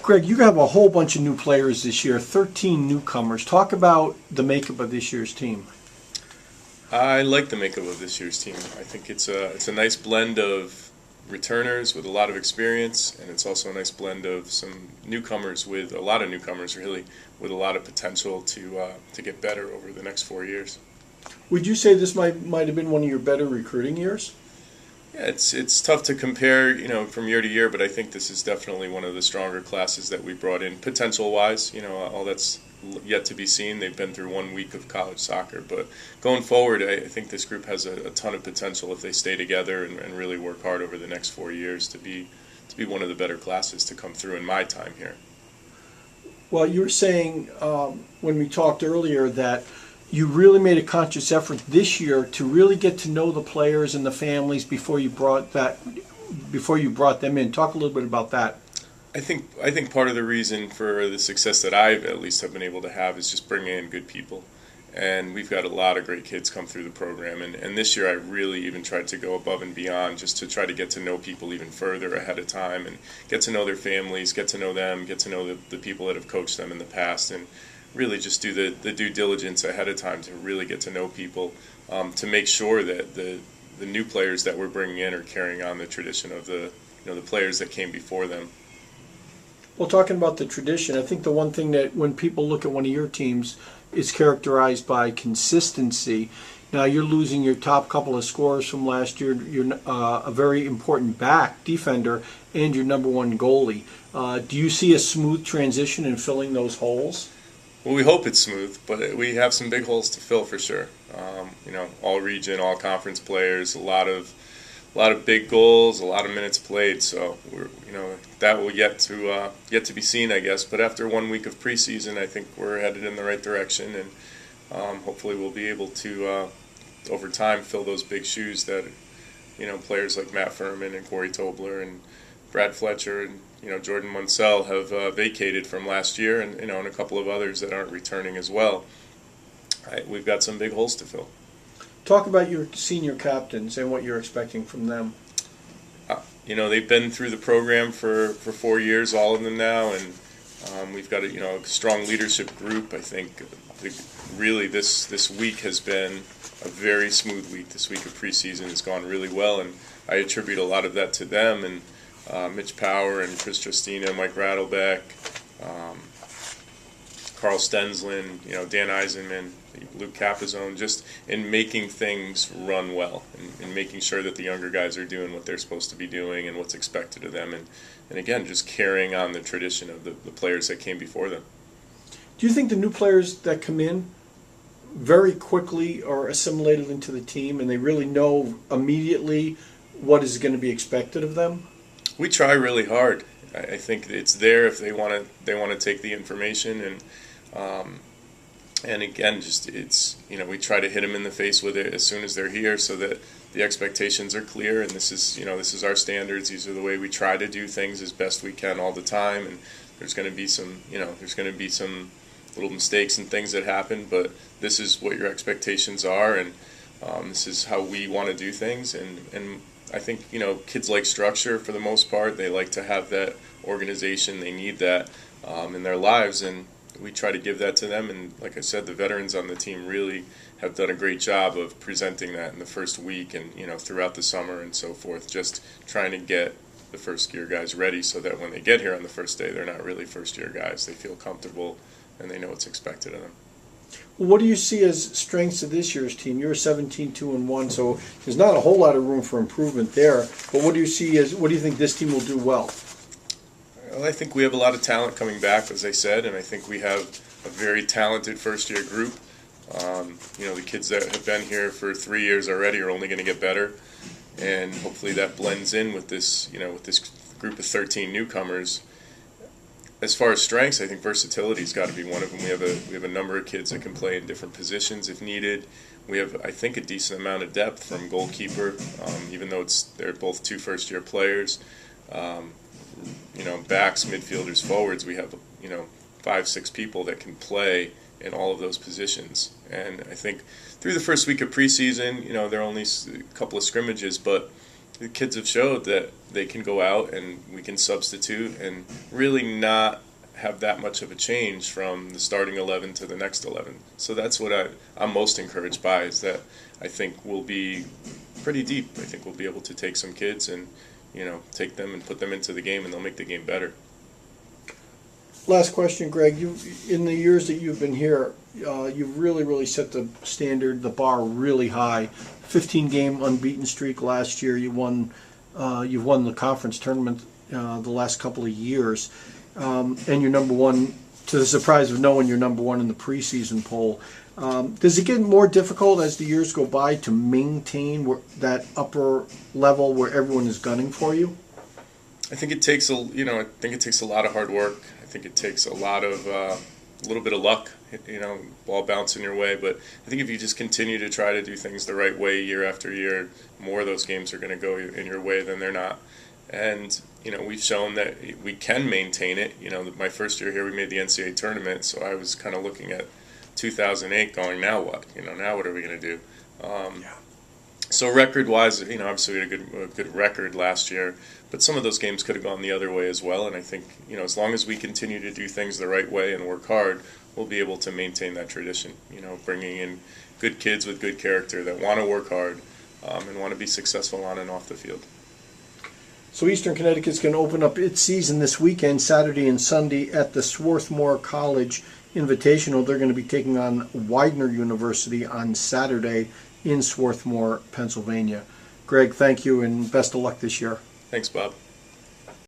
Greg, you have a whole bunch of new players this year, 13 newcomers. Talk about the makeup of this year's team. I like the makeup of this year's team. I think it's a nice blend of returners with a lot of experience, and it's also a nice blend of some newcomers with a lot of newcomers really with a lot of potential to get better over the next 4 years. Would you say this might have been one of your better recruiting years? Yeah, it's tough to compare, from year to year, but I think this is definitely one of the stronger classes that we brought in, potential-wise. All that's yet to be seen. They've been through 1 week of college soccer, but going forward, I think this group has a ton of potential if they stay together and really work hard over the next 4 years to be one of the better classes to come through in my time here. Well, you were saying when we talked earlier that you really made a conscious effort this year to really get to know the players and the families before you brought them in. Talk a little bit about that. I think part of the reason for the success that I at least have been able to have is just bringing in good people. And we've got a lot of great kids come through the program. And this year I really even tried to go above and beyond just to try to get to know people even further ahead of time and get to know their families, get to know them, get to know the people that have coached them in the past, and really just do the due diligence ahead of time to really get to know people, to make sure that the new players that we're bringing in are carrying on the tradition of the players that came before them. Well, talking about the tradition, I think the one thing that when people look at one of your teams is characterized by consistency. Now, you're losing your top couple of scorers from last year. You're a very important back defender and your number one goalie. Do you see a smooth transition in filling those holes? Well, we hope it's smooth, but we have some big holes to fill for sure. All region, all conference players, a lot of big goals, a lot of minutes played. So that will yet to be seen, I guess. But after 1 week of preseason, I think we're headed in the right direction, and hopefully we'll be able to over time fill those big shoes that players like Matt Furman and Corey Tobler and Brad Fletcher and Jordan Munsell have vacated from last year, and and a couple of others that aren't returning as well. We've got some big holes to fill. Talk about your senior captains and what you're expecting from them. They've been through the program for 4 years, all of them now, and we've got a strong leadership group. I think really this week has been a very smooth week. This week of preseason has gone really well, and I attribute a lot of that to them and Mitch Power and Chris Justina, Mike Rattleback, Carl Stenslin, Dan Eisenman, Luke Capizone, just in making things run well and making sure that the younger guys are doing what they're supposed to be doing and what's expected of them, and again, just carrying on the tradition of the players that came before them. Do you think the new players that come in very quickly are assimilated into the team and they really know immediately what is going to be expected of them? We try really hard. I think it's there if they want to take the information, and again, just we try to hit them in the face with it as soon as they're here, so that the expectations are clear, and this is our standards. These are the way we try to do things as best we can all the time, and there's going to be some little mistakes and things that happen, but this is what your expectations are, and this is how we want to do things, and I think kids like structure for the most part. They like to have that organization. They need that in their lives, and we try to give that to them. And like I said, the veterans on the team really have done a great job of presenting that in the first week and throughout the summer and so forth. Just trying to get the first year guys ready so that when they get here on the first day, they're not really first year guys. They feel comfortable and they know what's expected of them. Well, what do you see as strengths of this year's team? You're 17-2-1, so there's not a whole lot of room for improvement there. But what do you think this team will do well? Well, I think we have a lot of talent coming back, as I said, and I think we have a very talented first-year group. The kids that have been here for 3 years already are only going to get better, and hopefully that blends in with this group of 13 newcomers. As far as strengths, I think versatility's got to be one of them. We have a number of kids that can play in different positions if needed. We have, I think, a decent amount of depth from goalkeeper, even though they're both 2 first-year players. Backs, midfielders, forwards. We have 5-6 people that can play in all of those positions. And I think through the first week of preseason, there are only a couple of scrimmages, but the kids have showed that they can go out and we can substitute and really not have that much of a change from the starting 11 to the next 11. So that's what I'm most encouraged by, is that I think we'll be pretty deep. I think we'll be able to take some kids and, take them and put them into the game, and they'll make the game better. Last question, Greg. In the years that you've been here, you've really set the standard, the bar really high. 15-game unbeaten streak last year. You've won the conference tournament the last couple of years, and you're number one. To the surprise of no one, you're number one in the preseason poll. Does it get more difficult as the years go by to maintain that upper level where everyone is gunning for you? I think it takes a lot of hard work. I think it takes a little bit of luck, ball bouncing your way. But I think if you just continue to try to do things the right way year after year, more of those games are going to go in your way than they're not. And we've shown that we can maintain it. My first year here, we made the NCAA tournament, so I was kind of looking at 2008, going, now what? Now what are we going to do? So record-wise, obviously we had a good record last year, but some of those games could have gone the other way as well. And I think, as long as we continue to do things the right way and work hard, we'll be able to maintain that tradition. Bringing in good kids with good character that want to work hard and want to be successful on and off the field. So Eastern Connecticut's going to open up its season this weekend, Saturday and Sunday, at the Swarthmore College Invitational. They're going to be taking on Widener University on Saturday in Swarthmore, Pennsylvania. Greg, thank you, and best of luck this year. Thanks, Bob.